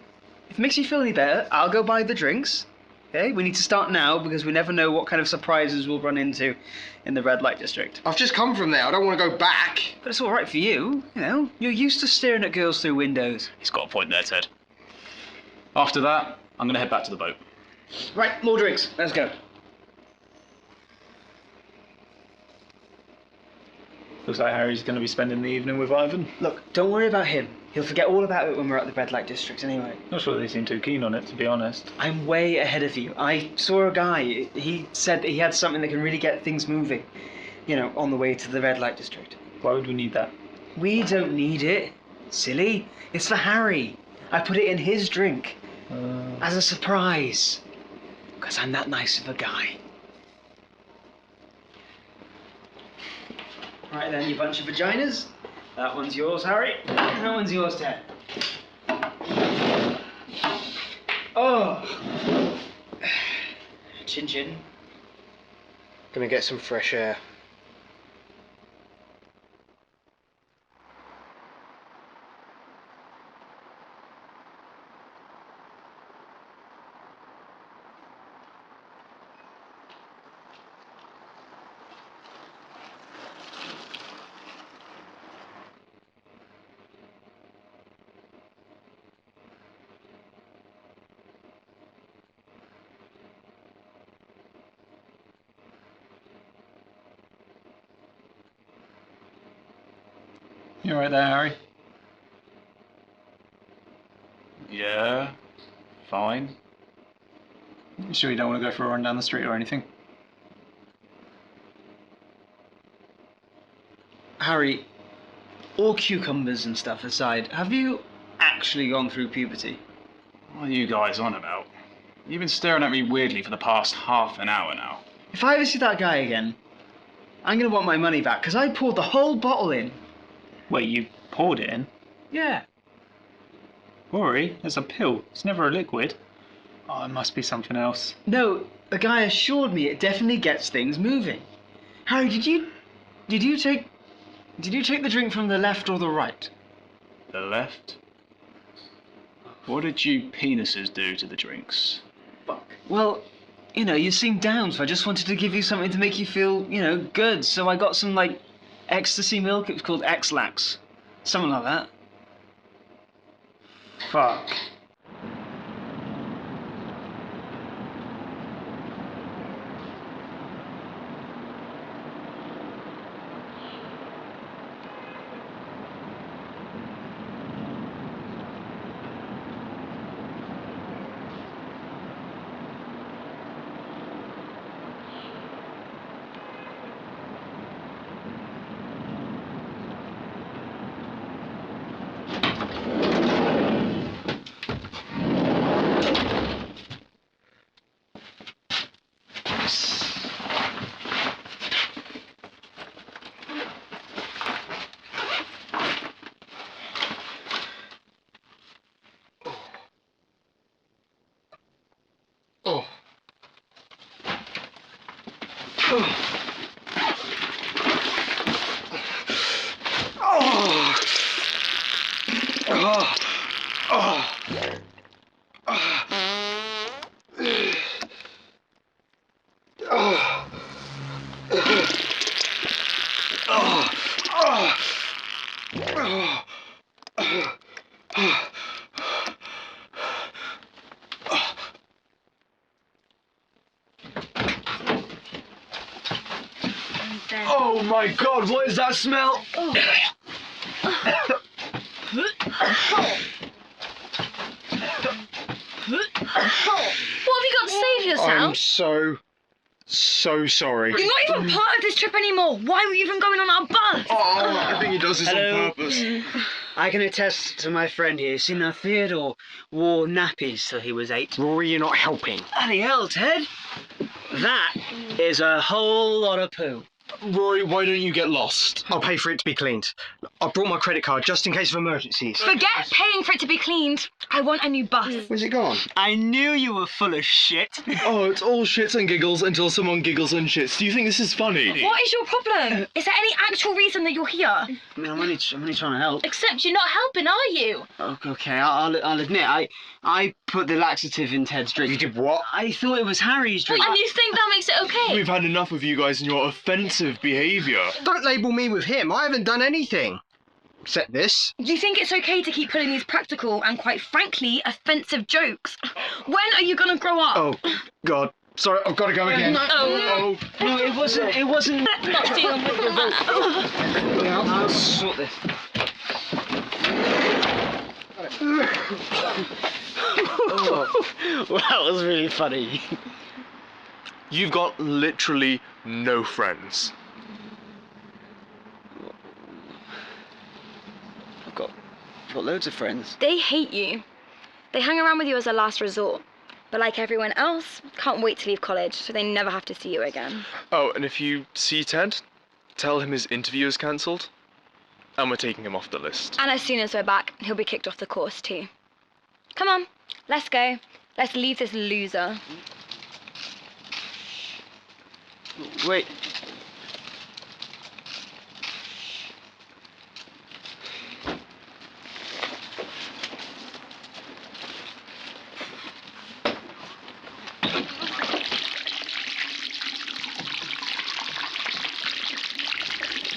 if it makes you feel any better, I'll go buy the drinks. Okay, we need to start now because we never know what kind of surprises we'll run into in the red light district. I've just come from there. I don't want to go back. But it's all right for you. You know, you're used to staring at girls through windows. He's got a point there, Ted. After that, I'm going to head back to the boat. Right, more drinks. Let's go. Looks like Harry's going to be spending the evening with Ivan. Look, don't worry about him. He'll forget all about it when we're at the red light district anyway. Not sure they seem too keen on it, to be honest. I'm way ahead of you. I saw a guy. He said he had something that can really get things moving. You know, on the way to the red light district. Why would we need that? We don't need it. Silly. It's for Harry. I put it in his drink. As a surprise. Because I'm that nice of a guy. Right then, you bunch of vaginas. That one's yours, Harry. And that one's yours, Ted. Oh. Chin chin. Gonna get some fresh air. You right there, Harry? Yeah, fine. You sure you don't want to go for a run down the street or anything? Harry, all cucumbers and stuff aside, have you actually gone through puberty? What are you guys on about? You've been staring at me weirdly for the past half an hour now. If I ever see that guy again, I'm gonna want my money back, because I poured the whole bottle in. Wait, you poured it in? Yeah. Rory, it's a pill. It's never a liquid. Oh, it must be something else. No, the guy assured me it definitely gets things moving. Harry, did you take the drink from the left or the right? The left? What did you penises do to the drinks? Well, you seemed down, so I just wanted to give you something to make you feel, good. So I got some, ecstasy milk. It was called X-Lax. Something like that. Fuck. Oh my god, what is that smell? What have you got to say for yourself? I'm so sorry. You're not even part of this trip anymore. Why were you even going on our bus? Oh, I think he does this Hello. on purpose. I can attest to my friend here. See, now Theodore wore nappies till he was 8. Rory, you're not helping. Bloody hell, Ted. That is a whole lot of poo. Rory, why don't you get lost? I'll pay for it to be cleaned. I brought my credit card just in case of emergencies. Forget paying for it to be cleaned. I want a new bus. Where's it gone? I knew you were full of shit. Oh, it's all shits and giggles until someone giggles and shits. Do you think this is funny? What is your problem? Is there any actual reason that you're here? I mean, I'm only trying to help. Except you're not helping, are you? Okay, I'll admit, I put the laxative in Ted's drink. You did what? I thought it was Harry's drink. And you think that makes it okay? We've had enough of you guys and your offensive behaviour. Don't label me with him. I haven't done anything. Except this. You think it's okay to keep pulling these practical and, quite frankly, offensive jokes? When are you gonna grow up? Oh, God. Sorry, I've got to go again. Oh, No, it wasn't. not dealing with that. Yeah, I'll sort this. Well, that was really funny. You've got literally no friends. I've got loads of friends. They hate you. They hang around with you as a last resort. But like everyone else, can't wait to leave college so they never have to see you again. Oh, and if you see Ted, tell him his interview is cancelled, and we're taking him off the list. And as soon as we're back, he'll be kicked off the course too. Come on, let's go. Let's leave this loser. Wait.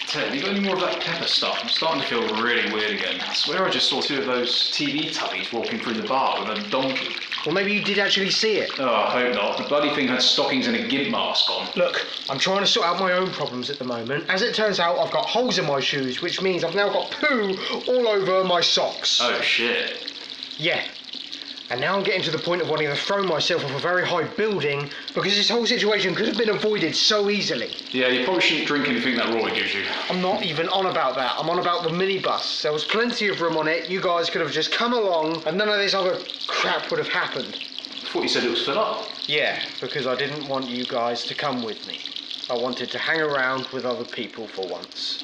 Ted, have you got any more of that pepper stuff? I'm starting to feel really weird again. I swear I just saw 2 of those TV tubbies walking through the bar with a donkey. Or maybe you did actually see it. Oh, I hope not. The bloody thing had stockings and a gimp mask on. Look, I'm trying to sort out my own problems at the moment. As it turns out, I've got holes in my shoes, which means I've now got poo all over my socks. Oh, shit. Yeah. And now I'm getting to the point of wanting to throw myself off a very high building because this whole situation could have been avoided so easily. Yeah, you probably shouldn't drink anything that Roy gives you. I'm not even on about that. I'm on about the minibus. There was plenty of room on it. You guys could have just come along and none of this other crap would have happened. I thought you said it was full up. Yeah, because I didn't want you guys to come with me. I wanted to hang around with other people for once.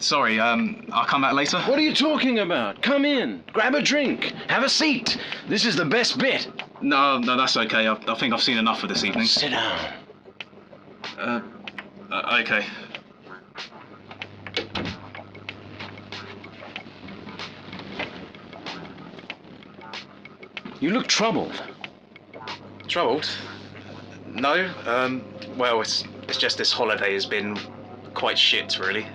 Sorry, I'll come back later. What are you talking about? Come in, grab a drink, have a seat. This is the best bit. No, that's okay. I think I've seen enough for this evening. Sit down. Okay. You look troubled. Troubled? No. Well, it's just this holiday has been quite shit, really.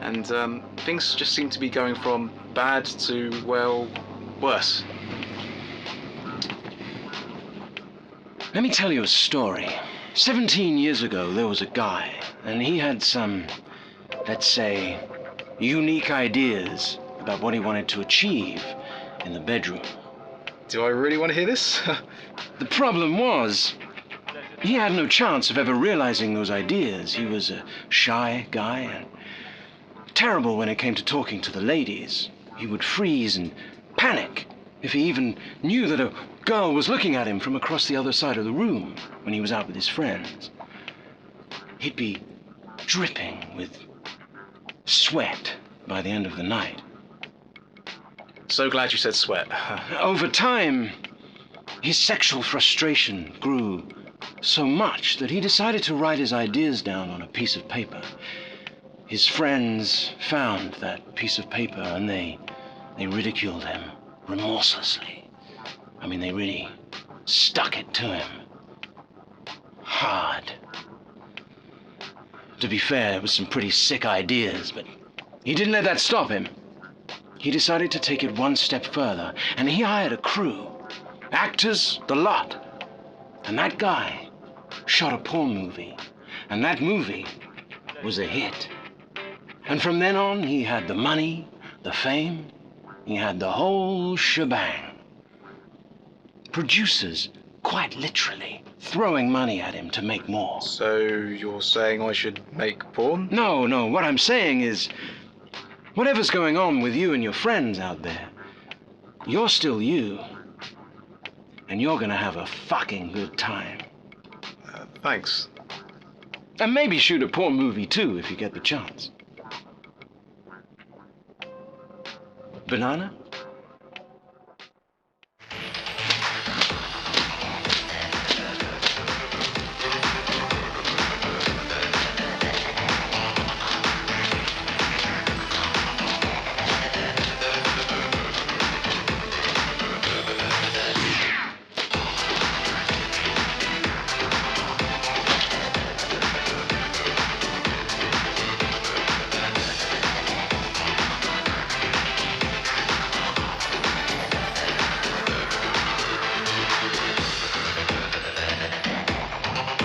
And things just seem to be going from bad to, well, worse. Let me tell you a story. 17 years ago, there was a guy, and he had some, let's say, unique ideas about what he wanted to achieve in the bedroom. Do I really want to hear this? The problem was, he had no chance of ever realizing those ideas. He was a shy guy and terrible when it came to talking to the ladies. He would freeze and panic if he even knew that a girl was looking at him from across the other side of the room when he was out with his friends. He'd be dripping with sweat by the end of the night. So glad you said sweat. Over time, his sexual frustration grew so much that he decided to write his ideas down on a piece of paper. His friends found that piece of paper and they ridiculed him remorselessly. I mean, they really stuck it to him. Hard. To be fair, it was some pretty sick ideas, but he didn't let that stop him. He decided to take it one step further, and he hired a crew. Actors, the lot. And that guy shot a porn movie. And that movie was a hit. And from then on, he had the money, the fame, he had the whole shebang. Producers, quite literally, throwing money at him to make more. So you're saying I should make porn? No, what I'm saying is, whatever's going on with you and your friends out there, you're still you. And you're gonna have a fucking good time. Thanks. And maybe shoot a porn movie too, if you get the chance. Banana?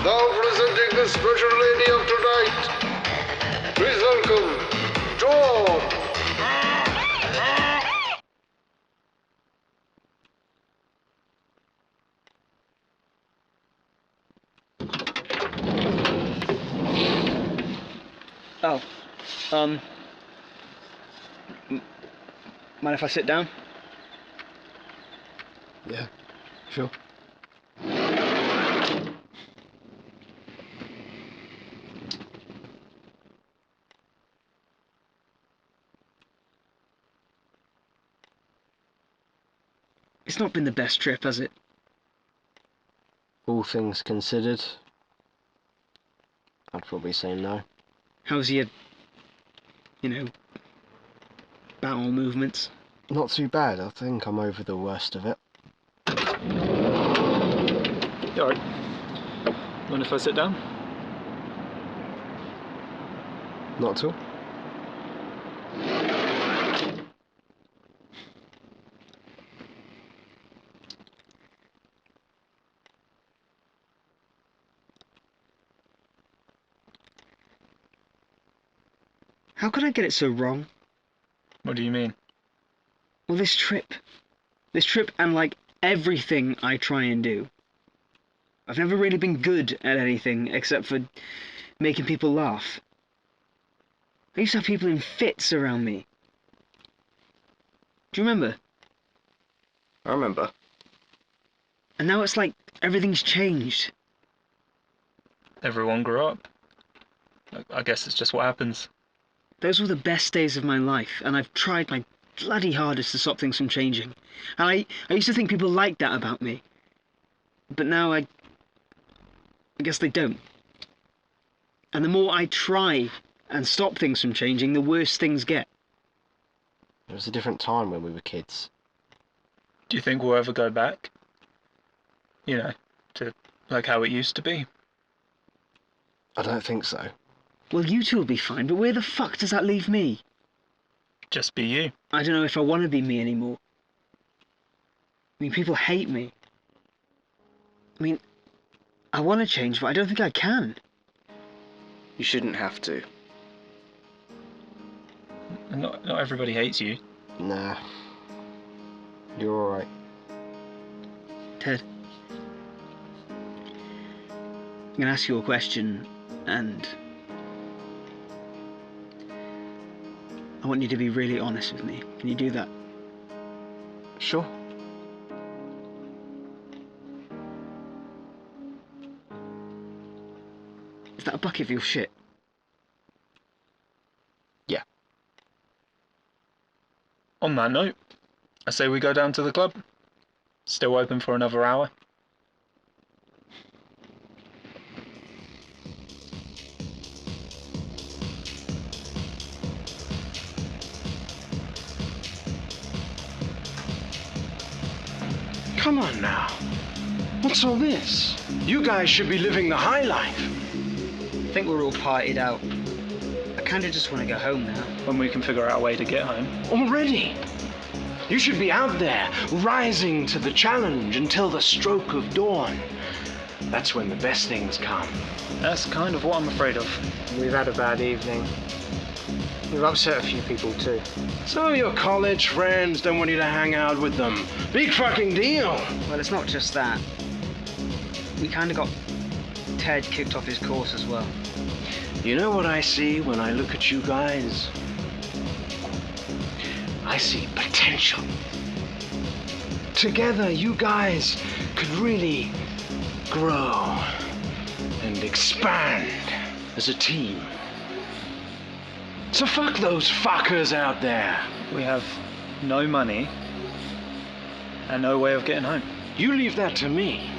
Now presenting the special lady of tonight. Please welcome Dawn. Oh, mind if I sit down? Yeah, sure. It's not been the best trip, has it? All things considered, I'd probably say no. How's your, bowel movements? Not too bad. I think I'm over the worst of it. You alright? Mind if I sit down? Not at all. How could I get it so wrong? What do you mean? Well, this trip and like everything I try and do. I've never really been good at anything except for making people laugh. I used to have people in fits around me. Do you remember? I remember. And now it's like everything's changed. Everyone grew up. I guess it's just what happens. Those were the best days of my life, and I've tried my bloody hardest to stop things from changing. And I used to think people liked that about me. But now I guess they don't. And the more I try and stop things from changing, the worse things get. It was a different time when we were kids. Do you think we'll ever go back? You know, to like how it used to be? I don't think so. Well, you two will be fine, but where the fuck does that leave me? Just be you. I don't know if I want to be me anymore. I mean, people hate me. I mean, I want to change, but I don't think I can. You shouldn't have to. Not everybody hates you. Nah. You're alright. Ted, I'm going to ask you a question, and I want you to be really honest with me. Can you do that? Sure. Is that a bucket for your shit? Yeah. On that note, I say we go down to the club. Still open for another hour. Come on now. What's all this? You guys should be living the high life. I think we're all partied out. I kind of just want to go home now. When we can figure out a way to get home. Already? You should be out there, rising to the challenge until the stroke of dawn. That's when the best things come. That's kind of what I'm afraid of. We've had a bad evening. We've upset a few people too. Some of your college friends don't want you to hang out with them. Big fucking deal. Well, it's not just that. We kind of got Ted kicked off his course as well. You know what I see when I look at you guys? I see potential. Together, you guys could really grow and expand as a team. So fuck those fuckers out there. We have no money and no way of getting home. You leave that to me.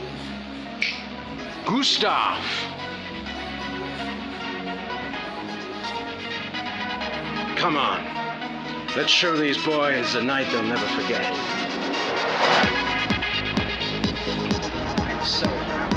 Gustav. Come on. Let's show these boys a night they'll never forget. I'm so aroused.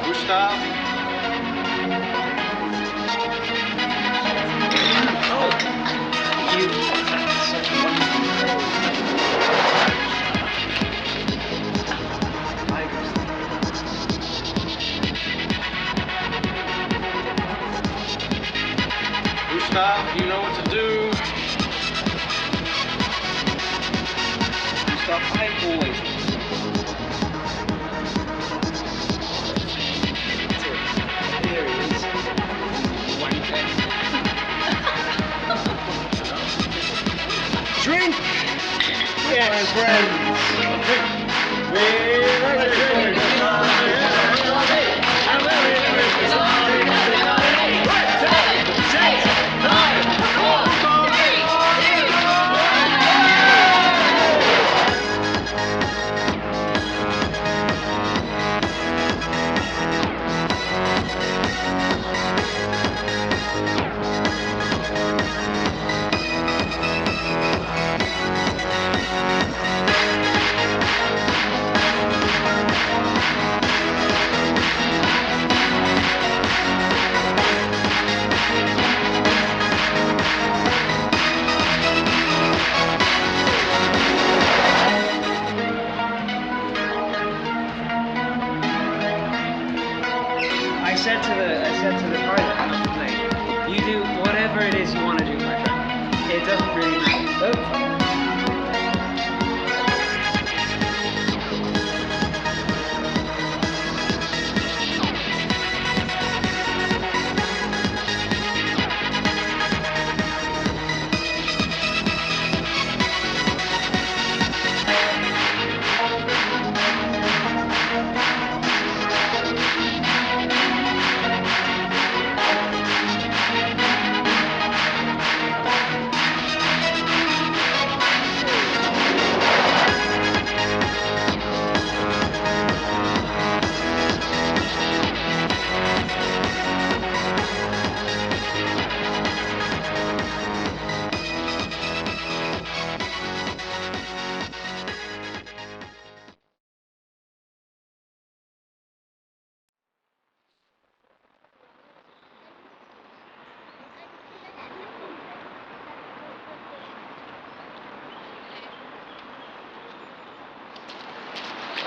Gustav? Gustav, you know what to do. Gustav, I'm always. Here he is. Wanker. Drink! Yes, I said to the pilot, you do whatever it is you want to do, my friend. It doesn't really matter.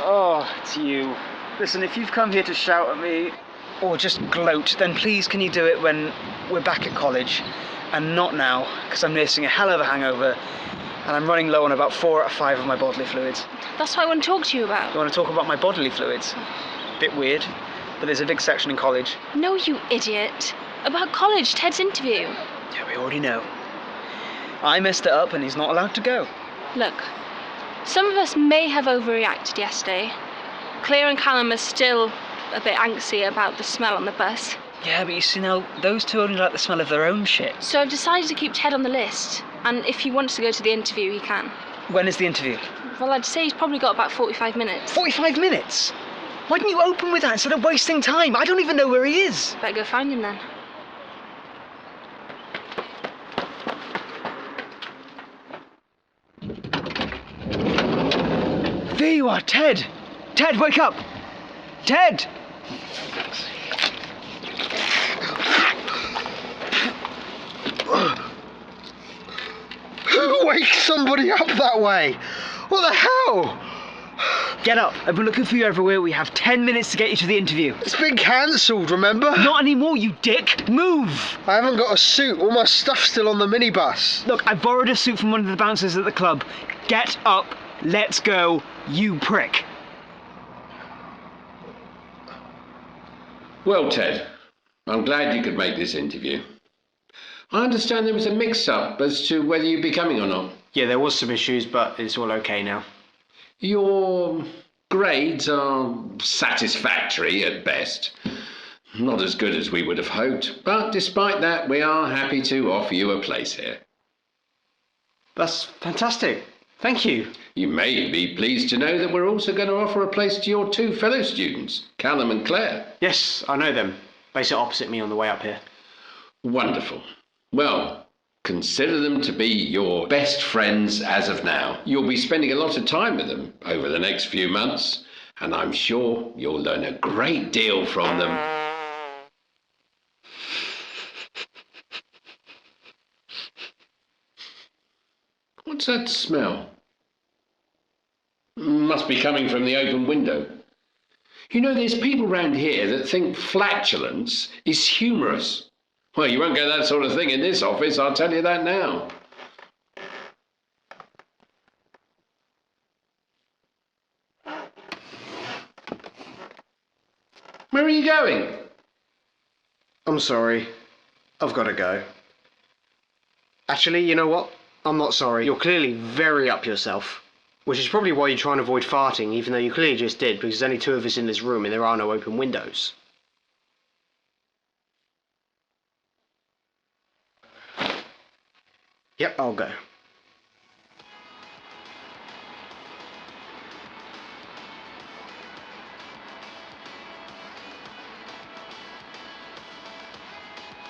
Oh, it's you. Listen, if you've come here to shout at me or just gloat, then please can you do it when we're back at college and not now, because I'm nursing a hell of a hangover and I'm running low on about 4 out of 5 of my bodily fluids. That's what I want to talk to you about. You want to talk about my bodily fluids? Bit weird, but there's a big section in college. No, you idiot. About college, Ted's interview. Yeah, we already know. I messed it up and he's not allowed to go. Look, some of us may have overreacted yesterday. Claire and Callum are still a bit antsy about the smell on the bus. Yeah, but you see now, those two only like the smell of their own shit. So I've decided to keep Ted on the list. And if he wants to go to the interview, he can. When is the interview? Well, I'd say he's probably got about 45 minutes. 45 minutes? Why didn't you open with that instead of wasting time? I don't even know where he is. Better go find him then. There you are, Ted! Ted, wake up! Ted! Who wakes somebody up that way? What the hell? Get up. I've been looking for you everywhere. We have 10 minutes to get you to the interview. It's been cancelled, remember? Not anymore, you dick! Move! I haven't got a suit. All my stuff's still on the minibus. Look, I borrowed a suit from one of the bouncers at the club. Get up. Let's go, you prick. Well, Ted, I'm glad you could make this interview. I understand there was a mix-up as to whether you'd be coming or not. Yeah, there was some issues, but it's all okay now. Your grades are satisfactory at best. Not as good as we would have hoped, but despite that, we are happy to offer you a place here. That's fantastic. Thank you. You may be pleased to know that we're also going to offer a place to your 2 fellow students, Callum and Claire. Yes, I know them. They sit opposite me on the way up here. Wonderful. Well, consider them to be your best friends as of now. You'll be spending a lot of time with them over the next few months, and I'm sure you'll learn a great deal from them. What's that smell? Must be coming from the open window. You know, there's people round here that think flatulence is humorous. Well, you won't get that sort of thing in this office, I'll tell you that now. Where are you going? I'm sorry. I've got to go. Actually, you know what? I'm not sorry. You're clearly very up yourself. Which is probably why you try and avoid farting, even though you clearly just did, because there's only 2 of us in this room and there are no open windows. Yep, I'll go.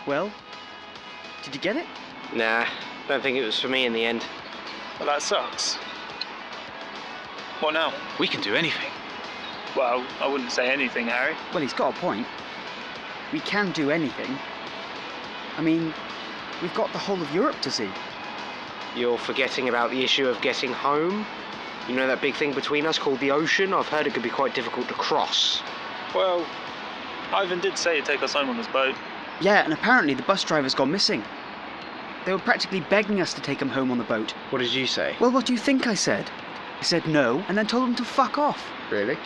Well, did you get it? Nah, don't think it was for me in the end. Well, that sucks. What now? We can do anything. Well, I wouldn't say anything, Harry. Well, he's got a point. We can do anything. I mean, we've got the whole of Europe to see. You're forgetting about the issue of getting home? You know that big thing between us called the ocean? I've heard it could be quite difficult to cross. Well, Ivan did say he'd take us home on his boat. Yeah, and apparently the bus driver's gone missing. They were practically begging us to take him home on the boat. What did you say? Well, what do you think I said? I said no, and then told them to fuck off. Really?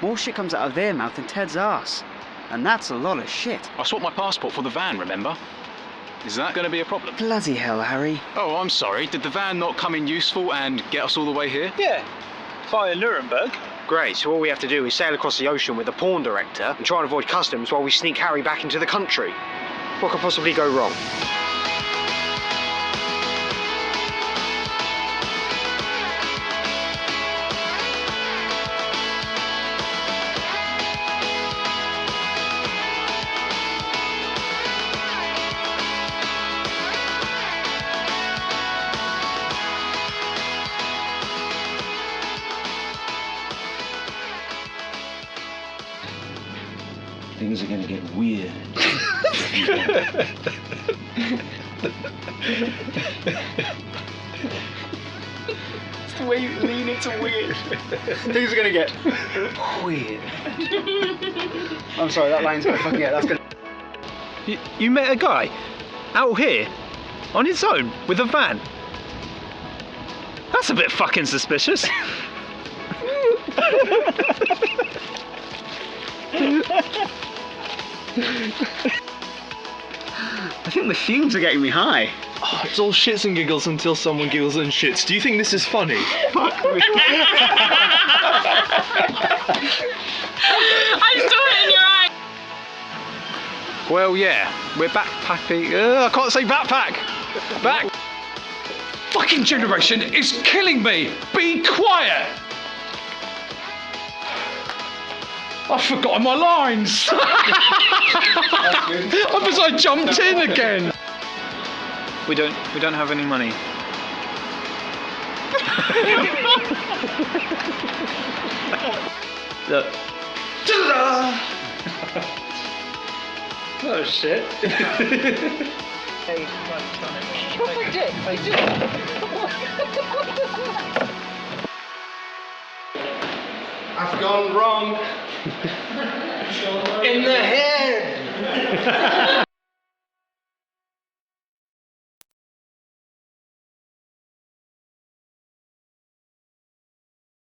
More shit comes out of their mouth than Ted's arse. And that's a lot of shit. I swapped my passport for the van, remember? Is that going to be a problem? Bloody hell, Harry. Oh, I'm sorry. Did the van not come in useful and get us all the way here? Yeah, via Nuremberg. Great, so all we have to do is sail across the ocean with the porn director and try and avoid customs while we sneak Harry back into the country. What could possibly go wrong? Things are gonna get weird. lean into weird. Things are gonna get weird. I'm sorry, that line's gonna fucking that's gonna. You met a guy out here on his own with a van. That's a bit fucking suspicious. I think the fumes are getting me high. Oh, it's all shits and giggles until someone giggles and shits. Do you think this is funny? I saw it in your eye. Well, yeah, we're backpacking. I can't say backpack. Back. Fucking generation is killing me! Be quiet! I've forgotten my lines! Because I jumped in again! We don't have any money. Look. Oh shit. I've gone wrong. In the head.